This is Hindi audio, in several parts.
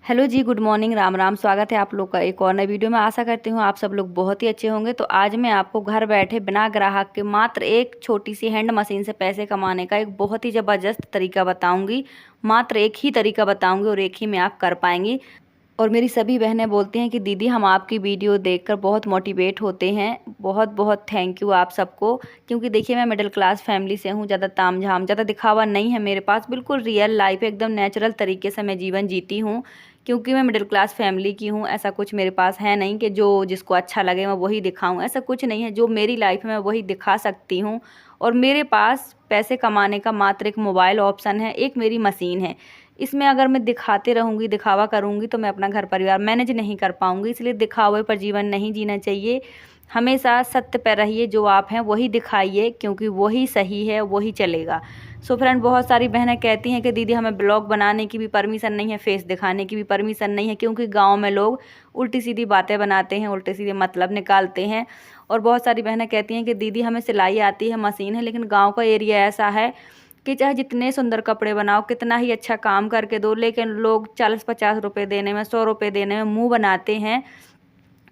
हेलो जी, गुड मॉर्निंग, राम राम। स्वागत है आप लोग का एक और नई वीडियो में। आशा करती हूँ आप सब लोग बहुत ही अच्छे होंगे। तो आज मैं आपको घर बैठे बिना ग्राहक के मात्र एक छोटी सी हैंड मशीन से पैसे कमाने का एक बहुत ही ज़बरदस्त तरीका बताऊंगी। मात्र एक ही तरीका बताऊंगी और एक ही में आप कर पाएंगी। और मेरी सभी बहनें बोलती हैं कि दीदी हम आपकी वीडियो देखकर बहुत मोटिवेट होते हैं। बहुत बहुत थैंक यू आप सबको। क्योंकि देखिए मैं मिडिल क्लास फैमिली से हूँ, ज़्यादा तामझाम ज़्यादा दिखावा नहीं है मेरे पास। बिल्कुल रियल लाइफ एकदम नेचुरल तरीके से मैं जीवन जीती हूँ। क्योंकि मैं मिडिल क्लास फैमिली की हूँ, ऐसा कुछ मेरे पास है नहीं कि जो जिसको अच्छा लगे मैं वही दिखाऊँ। ऐसा कुछ नहीं है, जो मेरी लाइफ में मैं वही दिखा सकती हूँ। और मेरे पास पैसे कमाने का मात्र एक मोबाइल ऑप्शन है, एक मेरी मशीन है। इसमें अगर मैं दिखाते रहूँगी, दिखावा करूँगी तो मैं अपना घर परिवार मैनेज नहीं कर पाऊँगी। इसलिए दिखावे पर जीवन नहीं जीना चाहिए। हमेशा सत्य पर रहिए, जो आप हैं वही दिखाइए, क्योंकि वही सही है, वही चलेगा। सो फ्रेंड, बहुत सारी बहनें कहती हैं कि दीदी हमें ब्लॉग बनाने की भी परमिशन नहीं है, फेस दिखाने की भी परमिशन नहीं है, क्योंकि गाँव में लोग उल्टी सीधी बातें बनाते हैं, उल्टे सीधे मतलब निकालते हैं। और बहुत सारी बहनें कहती हैं कि दीदी हमें सिलाई आती है, मशीन है, लेकिन गाँव का एरिया ऐसा है कि चाहे जितने सुंदर कपड़े बनाओ, कितना ही अच्छा काम करके दो, लेकिन लोग 40-50 रुपये देने में, 100 रुपये देने में मुंह बनाते हैं।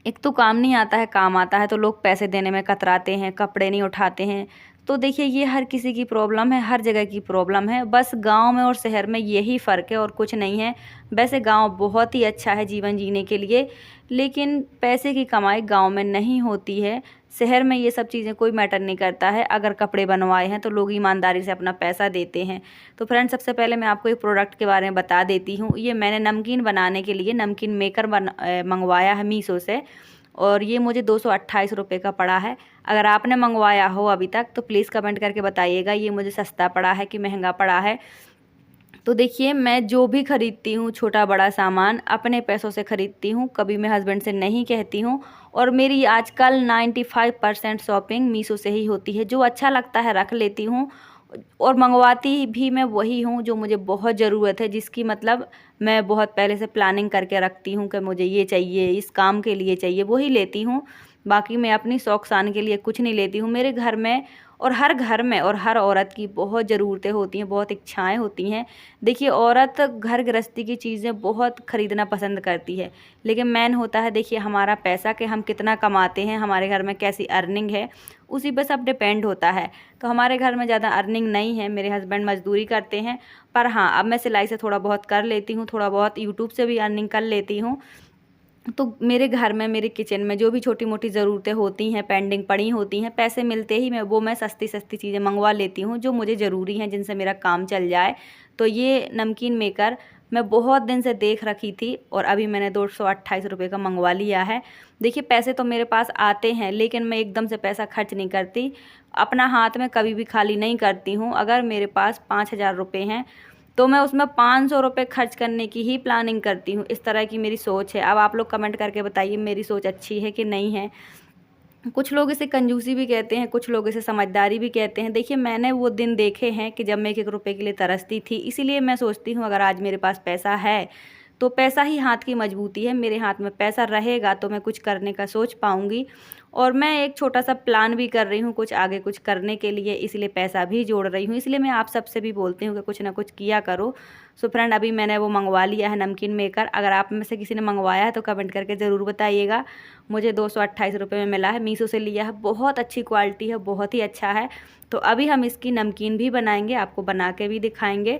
एक तो काम नहीं आता है, काम आता है तो लोग पैसे देने में कतराते हैं, कपड़े नहीं उठाते हैं। तो देखिए ये हर किसी की प्रॉब्लम है, हर जगह की प्रॉब्लम है। बस गांव में और शहर में यही फ़र्क है और कुछ नहीं है। वैसे गांव बहुत ही अच्छा है जीवन जीने के लिए, लेकिन पैसे की कमाई गांव में नहीं होती है। शहर में ये सब चीज़ें कोई मैटर नहीं करता है। अगर कपड़े बनवाए हैं तो लोग ईमानदारी से अपना पैसा देते हैं। तो फ्रेंड, सबसे पहले मैं आपको एक प्रोडक्ट के बारे में बता देती हूँ। ये मैंने नमकीन बनाने के लिए नमकीन मेकर मंगवाया है मीशो से। और ये मुझे 228 रुपये का पड़ा है। अगर आपने मंगवाया हो अभी तक तो प्लीज़ कमेंट करके बताइएगा ये मुझे सस्ता पड़ा है कि महंगा पड़ा है। तो देखिए मैं जो भी खरीदती हूँ, छोटा बड़ा सामान अपने पैसों से खरीदती हूँ, कभी मैं हस्बैंड से नहीं कहती हूँ। और मेरी आजकल 95% शॉपिंग मीशो से ही होती है। जो अच्छा लगता है रख लेती हूँ। और मंगवाती भी मैं वही हूँ जो मुझे बहुत ज़रूरत है, जिसकी मतलब मैं बहुत पहले से प्लानिंग करके रखती हूँ कि मुझे ये चाहिए, इस काम के लिए चाहिए, वही लेती हूँ। बाकी मैं अपनी शौक शान के लिए कुछ नहीं लेती हूँ। मेरे घर में और हर घर में और हर औरत की बहुत ज़रूरतें होती हैं, बहुत इच्छाएं होती हैं। देखिए औरत घर गृहस्थी की चीज़ें बहुत ख़रीदना पसंद करती है, लेकिन मेन होता है देखिए हमारा पैसा, कि हम कितना कमाते हैं, हमारे घर में कैसी अर्निंग है, उसी पर सब डिपेंड होता है। तो हमारे घर में ज़्यादा अर्निंग नहीं है, मेरे हस्बैंड मजदूरी करते हैं। पर हाँ, अब मैं सिलाई से थोड़ा बहुत कर लेती हूँ, थोड़ा बहुत यूट्यूब से भी अर्निंग कर लेती हूँ। तो मेरे घर में, मेरे किचन में जो भी छोटी मोटी ज़रूरतें होती हैं, पेंडिंग पड़ी होती हैं, पैसे मिलते ही मैं सस्ती सस्ती चीज़ें मंगवा लेती हूँ जो मुझे ज़रूरी हैं, जिनसे मेरा काम चल जाए। तो ये नमकीन मेकर मैं बहुत दिन से देख रखी थी और अभी मैंने 228 रुपये का मंगवा लिया है। देखिए पैसे तो मेरे पास आते हैं, लेकिन मैं एकदम से पैसा खर्च नहीं करती। अपना हाथ में कभी भी खाली नहीं करती हूँ। अगर मेरे पास 5,000 रुपये हैं तो मैं उसमें 500 रुपये खर्च करने की ही प्लानिंग करती हूँ। इस तरह की मेरी सोच है। अब आप लोग कमेंट करके बताइए मेरी सोच अच्छी है कि नहीं है। कुछ लोग इसे कंजूसी भी कहते हैं, कुछ लोग इसे समझदारी भी कहते हैं। देखिए मैंने वो दिन देखे हैं कि जब मैं एक एक रुपये के लिए तरसती थी। इसीलिए मैं सोचती हूँ अगर आज मेरे पास पैसा है तो पैसा ही हाथ की मजबूती है। मेरे हाथ में पैसा रहेगा तो मैं कुछ करने का सोच पाऊँगी। और मैं एक छोटा सा प्लान भी कर रही हूँ कुछ आगे कुछ करने के लिए, इसलिए पैसा भी जोड़ रही हूँ। इसलिए मैं आप सबसे भी बोलती हूँ कि कुछ ना कुछ किया करो। सो फ्रेंड, अभी मैंने वो मंगवा लिया है नमकीन मेकर। अगर आप में से किसी ने मंगवाया है तो कमेंट करके ज़रूर बताइएगा। मुझे 228 रुपये में मिला है, मीशो से लिया है। बहुत अच्छी क्वालिटी है, बहुत ही अच्छा है। तो अभी हम इसकी नमकीन भी बनाएंगे, आपको बना के भी दिखाएंगे।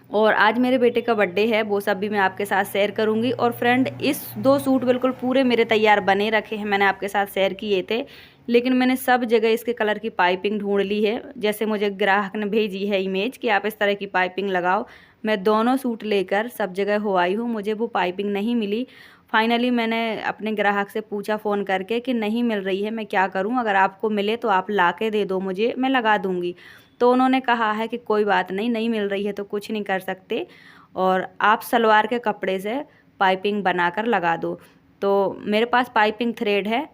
और आज मेरे बेटे का बर्थडे है, वो सब भी मैं आपके साथ शेयर करूंगी। और फ्रेंड, इस 2 सूट बिल्कुल पूरे मेरे तैयार बने रखे हैं, मैंने आपके साथ शेयर किए थे, लेकिन मैंने सब जगह इसके कलर की पाइपिंग ढूंढ ली है। जैसे मुझे ग्राहक ने भेजी है इमेज कि आप इस तरह की पाइपिंग लगाओ, मैं दोनों सूट लेकर सब जगह हो आई हूँ, मुझे वो पाइपिंग नहीं मिली। फाइनली मैंने अपने ग्राहक से पूछा फ़ोन करके कि नहीं मिल रही है, मैं क्या करूं, अगर आपको मिले तो आप ला के दे दो मुझे, मैं लगा दूंगी। तो उन्होंने कहा है कि कोई बात नहीं, नहीं मिल रही है तो कुछ नहीं कर सकते, और आप सलवार के कपड़े से पाइपिंग बनाकर लगा दो। तो मेरे पास पाइपिंग थ्रेड है,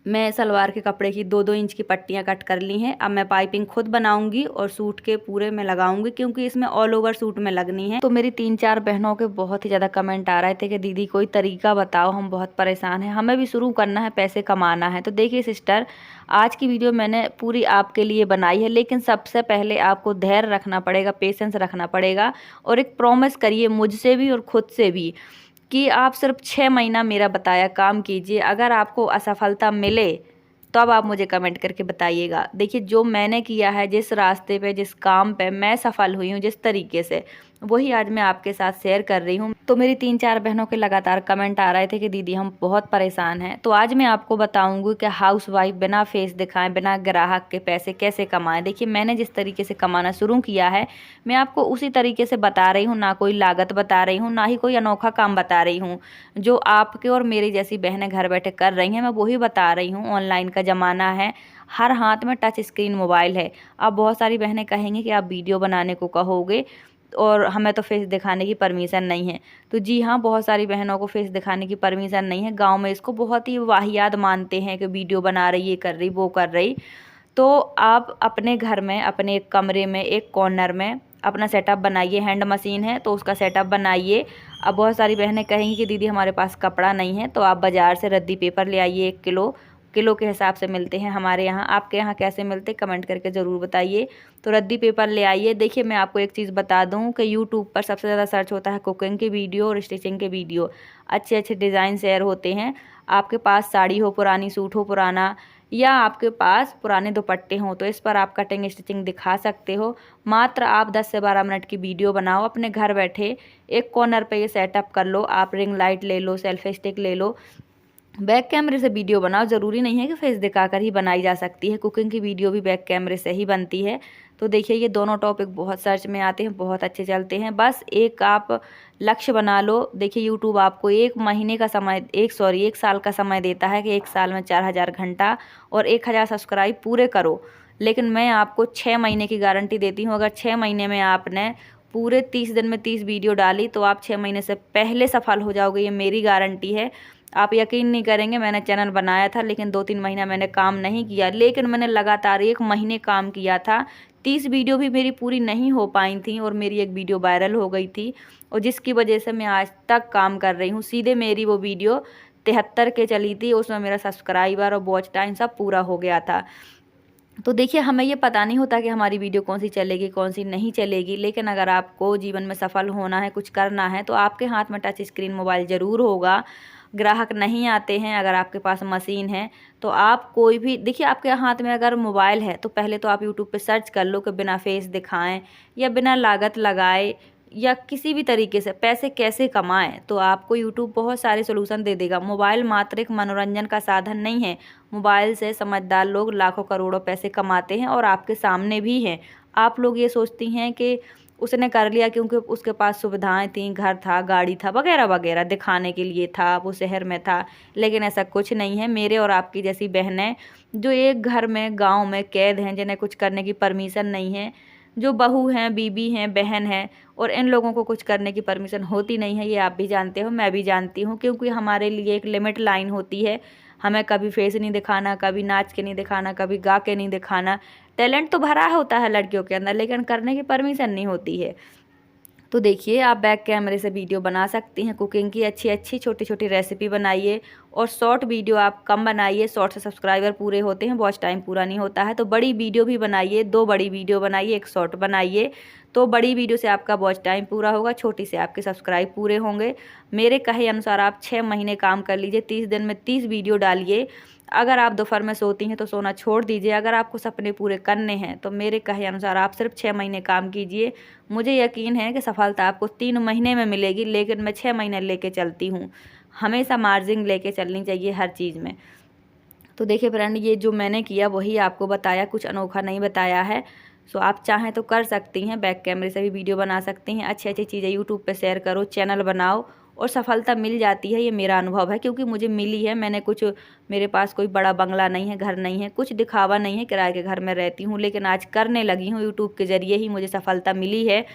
मैं सलवार के कपड़े की 2-2 इंच की पट्टियाँ कट कर ली हैं। अब मैं पाइपिंग खुद बनाऊंगी और सूट के पूरे में लगाऊंगी, क्योंकि इसमें ऑल ओवर सूट में लगनी है। तो मेरी 3-4 बहनों के बहुत ही ज़्यादा कमेंट आ रहे थे कि दीदी कोई तरीका बताओ, हम बहुत परेशान हैं, हमें भी शुरू करना है, पैसे कमाना है। तो देखिए सिस्टर, आज की वीडियो मैंने पूरी आपके लिए बनाई है, लेकिन सबसे पहले आपको धैर्य रखना पड़ेगा, पेशेंस रखना पड़ेगा और एक प्रॉमिस करिए मुझसे भी और खुद से भी कि आप सिर्फ 6 महीना मेरा बताया काम कीजिए। अगर आपको असफलता मिले तो अब आप मुझे कमेंट करके बताइएगा। देखिए, जो मैंने किया है, जिस रास्ते पे, जिस काम पे मैं सफल हुई हूँ, जिस तरीके से, वही आज मैं आपके साथ शेयर कर रही हूँ। तो मेरी 3-4 बहनों के लगातार कमेंट आ रहे थे कि दीदी हम बहुत परेशान हैं। तो आज मैं आपको बताऊंगी कि हाउसवाइफ बिना फेस दिखाएं, बिना ग्राहक के पैसे कैसे कमाएं। देखिए, मैंने जिस तरीके से कमाना शुरू किया है, मैं आपको उसी तरीके से बता रही हूँ। ना कोई लागत बता रही हूँ, ना ही कोई अनोखा काम बता रही हूँ। जो आपके और मेरी जैसी बहनें घर बैठे कर रही हैं, मैं वही बता रही हूँ। ऑनलाइन का ज़माना है, हर हाथ में टच स्क्रीन मोबाइल है। अब बहुत सारी बहनें कहेंगी कि आप वीडियो बनाने को कहोगे और हमें तो फेस दिखाने की परमिशन नहीं है। तो जी हाँ, बहुत सारी बहनों को फेस दिखाने की परमिशन नहीं है। गांव में इसको बहुत ही वाहियात मानते हैं कि वीडियो बना रही, ये कर रही, वो कर रही। तो आप अपने घर में, अपने एक कमरे में, एक कॉर्नर में अपना सेटअप बनाइए। हैंड मशीन है तो उसका सेटअप बनाइए। अब बहुत सारी बहनें कहेंगी कि दीदी हमारे पास कपड़ा नहीं है, तो आप बाज़ार से रद्दी पेपर ले आइए। 1 किलो किलो के हिसाब से मिलते हैं हमारे यहाँ। आपके यहाँ कैसे मिलते, कमेंट करके ज़रूर बताइए। तो रद्दी पेपर ले आइए। देखिए, मैं आपको एक चीज़ बता दूँ कि यूट्यूब पर सबसे ज़्यादा सर्च होता है कुकिंग के वीडियो और स्टिचिंग के वीडियो। अच्छे अच्छे डिज़ाइन शेयर होते हैं। आपके पास साड़ी हो पुरानी, सूट हो पुराना, या आपके पास पुराने दुपट्टे हों, तो इस पर आप कटिंग स्टिचिंग दिखा सकते हो। मात्र आप 10 से 12 मिनट की वीडियो बनाओ अपने घर बैठे। एक कॉर्नर पे ये सेटअप कर लो। आप रिंग लाइट ले लो, सेल्फी स्टिक ले लो, बैक कैमरे से वीडियो बनाओ। ज़रूरी नहीं है कि फेस दिखाकर ही बनाई जा सकती है, कुकिंग की वीडियो भी बैक कैमरे से ही बनती है। तो देखिए, ये दोनों टॉपिक बहुत सर्च में आते हैं, बहुत अच्छे चलते हैं। बस एक आप लक्ष्य बना लो। देखिए, यूट्यूब आपको 1 महीने का समय, 1 साल का समय देता है कि 1 साल में 4000 घंटा और 1000 सब्सक्राइब पूरे करो। लेकिन मैं आपको 6 महीने की गारंटी देती हूँ। अगर 6 महीने में आपने पूरे 30 दिन में 30 वीडियो डाली तो आप 6 महीने से पहले सफल हो जाओगे, ये मेरी गारंटी है। आप यकीन नहीं करेंगे, मैंने चैनल बनाया था लेकिन 2-3 महीना मैंने काम नहीं किया, लेकिन मैंने लगातार 1 महीने काम किया था। 30 वीडियो भी मेरी पूरी नहीं हो पाई थी और मेरी एक वीडियो वायरल हो गई थी, और जिसकी वजह से मैं आज तक काम कर रही हूँ। सीधे मेरी वो वीडियो 73 के चली थी, उसमें मेरा सब्सक्राइबर और वॉच टाइम सब पूरा हो गया था। तो देखिए, हमें ये पता नहीं होता कि हमारी वीडियो कौन सी चलेगी, कौन सी नहीं चलेगी। लेकिन अगर आपको जीवन में सफल होना है, कुछ करना है, तो आपके हाथ में टच स्क्रीन मोबाइल ज़रूर होगा। ग्राहक नहीं आते हैं अगर आपके पास मशीन है, तो आप कोई भी, देखिए, आपके हाथ में अगर मोबाइल है तो पहले तो आप यूट्यूब पे सर्च कर लो कि बिना फेस दिखाएं या बिना लागत लगाए या किसी भी तरीके से पैसे कैसे कमाएं, तो आपको यूट्यूब बहुत सारे सोल्यूशन दे देगा। मोबाइल मात्र एक मनोरंजन का साधन नहीं है। मोबाइल से समझदार लोग लाखों करोड़ों पैसे कमाते हैं और आपके सामने भी हैं। आप लोग ये सोचती हैं कि उसने कर लिया क्योंकि उसके पास सुविधाएं थी, घर था, गाड़ी था, वगैरह वगैरह, दिखाने के लिए था, वो शहर में था। लेकिन ऐसा कुछ नहीं है। मेरे और आपकी जैसी बहनें जो एक घर में, गांव में कैद हैं, जिन्हें कुछ करने की परमिशन नहीं है, जो बहू हैं, बीबी हैं, बहन हैं, और इन लोगों को कुछ करने की परमिशन होती नहीं है। ये आप भी जानते हो, मैं भी जानती हूँ, क्योंकि हमारे लिए एक लिमिट लाइन होती है। हमें कभी फेस नहीं दिखाना, कभी नाच के नहीं दिखाना, कभी गा के नहीं दिखाना। टैलेंट तो भरा होता है लड़कियों के अंदर, लेकिन करने की परमिशन नहीं होती है। तो देखिए, आप बैक कैमरे से वीडियो बना सकती हैं। कुकिंग की अच्छी अच्छी छोटी छोटी रेसिपी बनाइए, और शॉर्ट वीडियो आप कम बनाइए। शॉर्ट से सब्सक्राइबर पूरे होते हैं, वॉच टाइम पूरा नहीं होता है। तो बड़ी वीडियो भी बनाइए, 2 बड़ी वीडियो बनाइए, 1 शॉर्ट बनाइए। तो बड़ी वीडियो से आपका वॉच टाइम पूरा होगा, छोटी से आपके सब्सक्राइब पूरे होंगे। मेरे कहे अनुसार आप 6 महीने काम कर लीजिए। 30 दिन में 30 वीडियो डालिए। अगर आप दोपहर में सोती हैं तो सोना छोड़ दीजिए। अगर आपको सपने पूरे करने हैं तो मेरे कहे अनुसार आप सिर्फ 6 महीने काम कीजिए। मुझे यकीन है कि सफलता आपको 3 महीने में मिलेगी, लेकिन मैं 6 महीने लेके चलती हूँ। हमेशा मार्जिन लेके चलनी चाहिए हर चीज़ में। तो देखिए फ्रेंड, ये जो मैंने किया वही आपको बताया, कुछ अनोखा नहीं बताया है। सो आप चाहें तो कर सकती हैं, बैक कैमरे से भी वीडियो बना सकती हैं। अच्छी अच्छी चीज़ें यूट्यूब पे शेयर करो, चैनल बनाओ, और सफलता मिल जाती है। ये मेरा अनुभव है, क्योंकि मुझे मिली है। मैंने कुछ, मेरे पास कोई बड़ा बंगला नहीं है, घर नहीं है, कुछ दिखावा नहीं है, किराए के घर में रहती हूँ, लेकिन आज करने लगी हूँ। यूट्यूब के ज़रिए ही मुझे सफलता मिली है।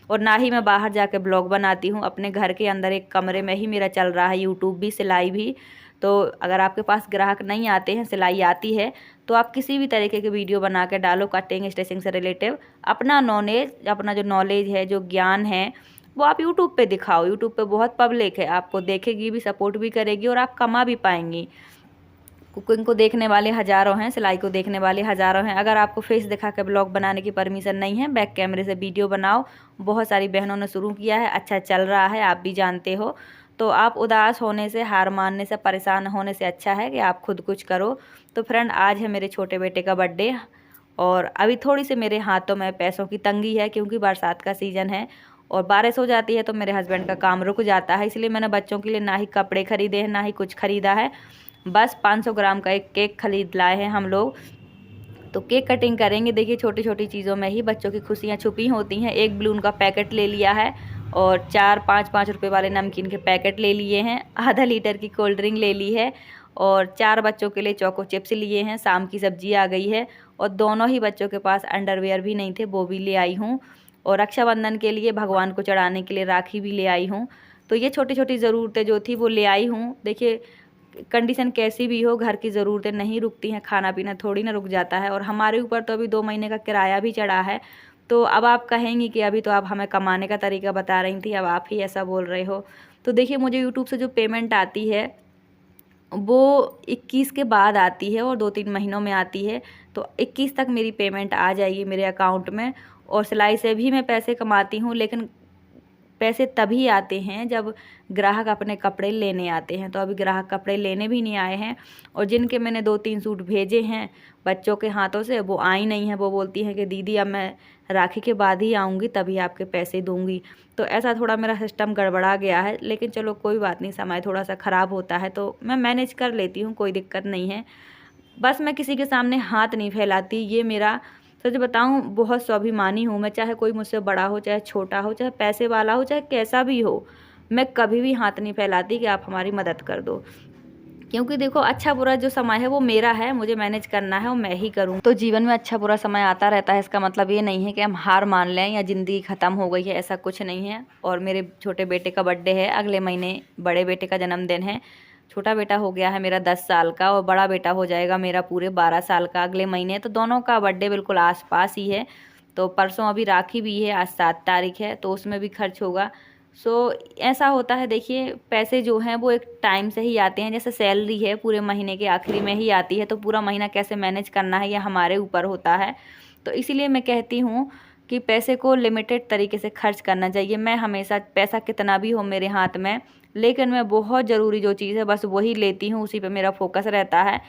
और ना ही मैं बाहर जाके ब्लॉग बनाती हूँ, अपने घर के अंदर एक कमरे में ही मेरा चल रहा है यूट्यूब भी, सिलाई भी। तो अगर आपके पास ग्राहक नहीं आते हैं, सिलाई आती है, तो आप किसी भी तरीके की वीडियो बना के डालो कटिंग स्टिचिंग से रिलेटिव। अपना अपना जो नॉलेज है, जो ज्ञान है, वो आप यूट्यूब पे दिखाओ। यूट्यूब पे बहुत पब्लिक है, आपको देखेगी भी, सपोर्ट भी करेगी और आप कमा भी पाएंगी। कुकिंग को देखने वाले हज़ारों हैं, सिलाई को देखने वाले हज़ारों हैं। अगर आपको फेस दिखा के ब्लॉग बनाने की परमिशन नहीं है, बैक कैमरे से वीडियो बनाओ। बहुत सारी बहनों ने शुरू किया है, अच्छा चल रहा है, आप भी जानते हो। तो आप उदास होने से, हार मानने से, परेशान होने से अच्छा है कि आप खुद कुछ करो। तो फ्रेंड, आज है मेरे छोटे बेटे का बर्थडे और अभी थोड़ी सी मेरे हाथों में पैसों की तंगी है, क्योंकि बरसात का सीज़न है और बारिश हो जाती है तो मेरे हस्बैंड का काम रुक जाता है। इसलिए मैंने बच्चों के लिए ना ही कपड़े खरीदे हैं, ना ही कुछ खरीदा है। बस 500 ग्राम का एक केक खरीद लाए हैं हम लोग। तो केक कटिंग करेंगे। देखिए, छोटी छोटी चीज़ों में ही बच्चों की खुशियाँ छुपी होती हैं। एक बलून का पैकेट ले लिया है और 4-5 रुपए वाले नमकीन के पैकेट ले लिए हैं। आधा लीटर की कोल्ड ड्रिंक ले ली है और 4 बच्चों के लिए चोको चिप्स लिए हैं। शाम की सब्जी आ गई है और दोनों ही बच्चों के पास अंडरवेयर भी नहीं थे, वो भी ले आई हूँ। और रक्षाबंधन के लिए भगवान को चढ़ाने के लिए राखी भी ले आई हूँ। तो ये छोटी छोटी ज़रूरतें जो थी वो ले आई हूँ। देखिए, कंडीशन कैसी भी हो, घर की ज़रूरतें नहीं रुकती हैं, खाना पीना थोड़ी ना रुक जाता है। और हमारे ऊपर तो अभी 2 महीने का किराया भी चढ़ा है। तो अब आप कहेंगी कि अभी तो आप हमें कमाने का तरीका बता रही थी, अब आप ही ऐसा बोल रहे हो। तो देखिए, मुझे यूट्यूब से जो पेमेंट आती है वो 21 के बाद आती है और 2-3 महीनों में आती है। तो 21 तक मेरी पेमेंट आ जाएगी मेरे अकाउंट में। और सिलाई से भी मैं पैसे कमाती हूँ, लेकिन पैसे तभी आते हैं जब ग्राहक अपने कपड़े लेने आते हैं। तो अभी ग्राहक कपड़े लेने भी नहीं आए हैं और जिनके मैंने 2-3 सूट भेजे हैं बच्चों के हाथों से, वो आई नहीं है। वो बोलती हैं कि दीदी अब मैं राखी के बाद ही आऊँगी, तभी आपके पैसे दूँगी। तो ऐसा थोड़ा मेरा सिस्टम गड़बड़ा गया है, लेकिन चलो कोई बात नहीं, समय थोड़ा सा ख़राब होता है तो मैं मैनेज कर लेती हूँ, कोई दिक्कत नहीं है। बस मैं किसी के सामने हाथ नहीं फैलाती। ये मेरा, सच बताऊँ, बहुत स्वाभिमानी हूँ मैं। चाहे कोई मुझसे बड़ा हो, चाहे छोटा हो, चाहे पैसे वाला हो, चाहे कैसा भी हो, मैं कभी भी हाथ नहीं फैलाती कि आप हमारी मदद कर दो। क्योंकि देखो, अच्छा बुरा जो समय है वो मेरा है, मुझे मैनेज करना है और मैं ही करूँ। तो जीवन में अच्छा बुरा समय आता रहता है, इसका मतलब ये नहीं है कि हम हार मान लें या ज़िंदगी ख़त्म हो गई है, ऐसा कुछ नहीं है। और मेरे छोटे बेटे का बर्थडे है अगले महीने, बड़े बेटे का जन्मदिन है। छोटा बेटा हो गया है मेरा 10 साल का और बड़ा बेटा हो जाएगा मेरा पूरे 12 साल का अगले महीने। तो दोनों का बर्थडे बिल्कुल आस पास ही है। तो परसों अभी राखी भी है, आज 7 तारीख है, तो उसमें भी खर्च होगा। ऐसा होता है। देखिए, पैसे जो हैं वो एक टाइम से ही आते हैं। जैसे सैलरी है पूरे महीने के आखिरी में ही आती है, तो पूरा महीना कैसे मैनेज करना है ये हमारे ऊपर होता है। तो इसीलिए मैं कहती हूँ कि पैसे को लिमिटेड तरीके से खर्च करना चाहिए। मैं हमेशा, पैसा कितना भी हो मेरे हाथ में, लेकिन मैं बहुत ज़रूरी जो चीज़ है बस वही लेती हूँ, उसी पे मेरा फोकस रहता है।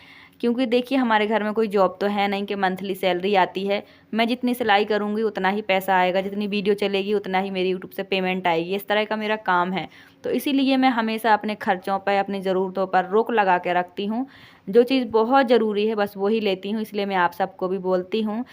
क्योंकि देखिए, हमारे घर में कोई जॉब तो है नहीं कि मंथली सैलरी आती है। मैं जितनी सिलाई करूँगी उतना ही पैसा आएगा, जितनी वीडियो चलेगी उतना ही मेरी यूट्यूब से पेमेंट आएगी, इस तरह का मेरा काम है। तो इसीलिए मैं हमेशा अपने खर्चों पर, अपनी ज़रूरतों पर रोक लगा के रखती हूँ। जो चीज़ बहुत ज़रूरी है बस वही लेती हूँ। इसलिए मैं आप सबको भी बोलती हूँ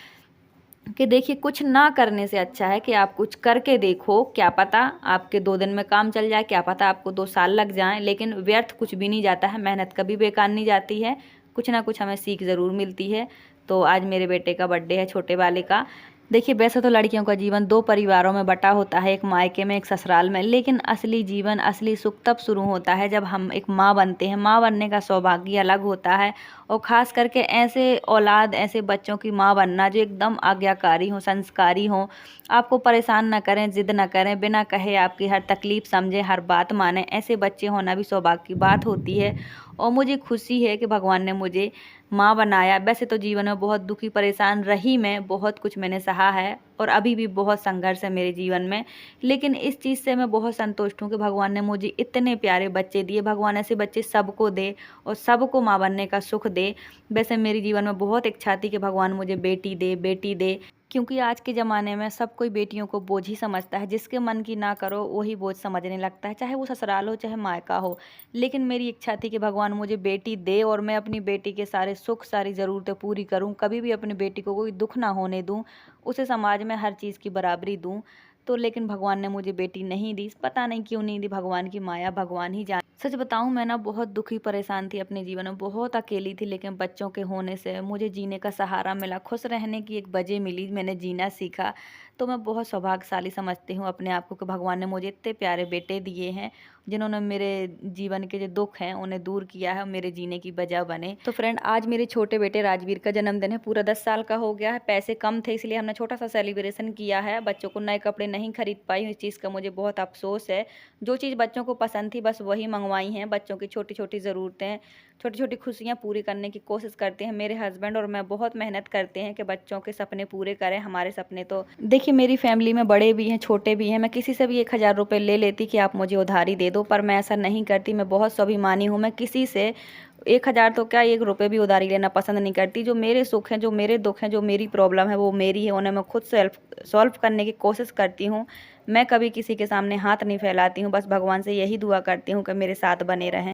कि देखिए, कुछ ना करने से अच्छा है कि आप कुछ करके देखो। क्या पता आपके 2 दिन में काम चल जाए, क्या पता आपको 2 साल लग जाएं, लेकिन व्यर्थ कुछ भी नहीं जाता है, मेहनत कभी बेकार नहीं जाती है। कुछ ना कुछ हमें सीख ज़रूर मिलती है। तो आज मेरे बेटे का बर्थडे है, छोटे वाले का। देखिए, वैसे तो लड़कियों का जीवन 2 परिवारों में बटा होता है, एक मायके में, एक ससुराल में। लेकिन असली जीवन, असली सुख तब शुरू होता है जब हम एक माँ बनते हैं। माँ बनने का सौभाग्य अलग होता है और ख़ास करके ऐसे औलाद, ऐसे बच्चों की माँ बनना जो एकदम आज्ञाकारी हों, संस्कारी हों, आपको परेशान ना करें, ज़िद ना करें, बिना कहे आपकी हर तकलीफ़ समझें, हर बात मानें। ऐसे बच्चे होना भी सौभाग्य की बात होती है और मुझे खुशी है कि भगवान ने मुझे माँ बनाया। वैसे तो जीवन में बहुत दुखी परेशान रही मैं, बहुत कुछ मैंने सहा है और अभी भी बहुत संघर्ष है मेरे जीवन में, लेकिन इस चीज़ से मैं बहुत संतुष्ट हूँ कि भगवान ने मुझे इतने प्यारे बच्चे दिए। भगवान ऐसे बच्चे सबको दे और सबको माँ बनने का सुख दे। वैसे मेरे जीवन में बहुत इच्छा थी कि भगवान मुझे बेटी दे, बेटी दे, क्योंकि आज के ज़माने में सब कोई बेटियों को बोझ ही समझता है। जिसके मन की ना करो वही बोझ समझने लगता है, चाहे वो ससुराल हो चाहे मायका हो। लेकिन मेरी इच्छा थी कि भगवान मुझे बेटी दे और मैं अपनी बेटी के सारे सुख, सारी ज़रूरतें पूरी करूं, कभी भी अपनी बेटी को कोई दुख ना होने दूं, उसे समाज में हर चीज़ की बराबरी दूं। तो लेकिन भगवान ने मुझे बेटी नहीं दी, पता नहीं क्यों नहीं दी, भगवान की माया भगवान ही जाने। सच बताऊं, मैं ना बहुत दुखी परेशान थी अपने जीवन में, बहुत अकेली थी, लेकिन बच्चों के होने से मुझे जीने का सहारा मिला, खुश रहने की एक वजह मिली, मैंने जीना सीखा। तो मैं बहुत सौभाग्यशाली समझती हूँ अपने आप को कि भगवान ने मुझे इतने प्यारे बेटे दिए हैं, जिन्होंने मेरे जीवन के जो दुख हैं उन्हें दूर किया है और मेरे जीने की वजह बने। तो फ्रेंड, आज मेरे छोटे बेटे राजवीर का जन्मदिन है, पूरा 10 साल का हो गया है। पैसे कम थे इसलिए हमने छोटा सा सेलिब्रेशन किया है। बच्चों को नए कपड़े नहीं खरीद पाई हूँ, इस चीज़ का मुझे बहुत अफसोस है। जो चीज़ बच्चों को पसंद थी बस वही मंगवाई हैं। बच्चों की छोटी छोटी ज़रूरतें, छोटी छोटी खुशियाँ पूरी करने की कोशिश करते हैं। मेरे हस्बैंड और मैं बहुत मेहनत करते हैं कि बच्चों के सपने पूरे करें। हमारे सपने तो देखिए, मेरी फैमिली में बड़े भी हैं, छोटे भी हैं। मैं किसी से भी 1000 रुपये ले लेती कि आप मुझे उधारी दे दो, पर मैं ऐसा नहीं करती। मैं बहुत स्वाभिमानी हूँ। मैं किसी से 1000 तो क्या, 1 रुपये भी उधारी लेना पसंद नहीं करती। जो मेरे सुख हैं, जो मेरे दुख हैं, जो मेरी प्रॉब्लम है वो मेरी है, उन्हें मैं खुद सॉल्व करने की कोशिश करती हूँ। मैं कभी किसी के सामने हाथ नहीं फैलाती हूँ। बस भगवान से यही दुआ करती हूँ कि मेरे साथ बने रहें।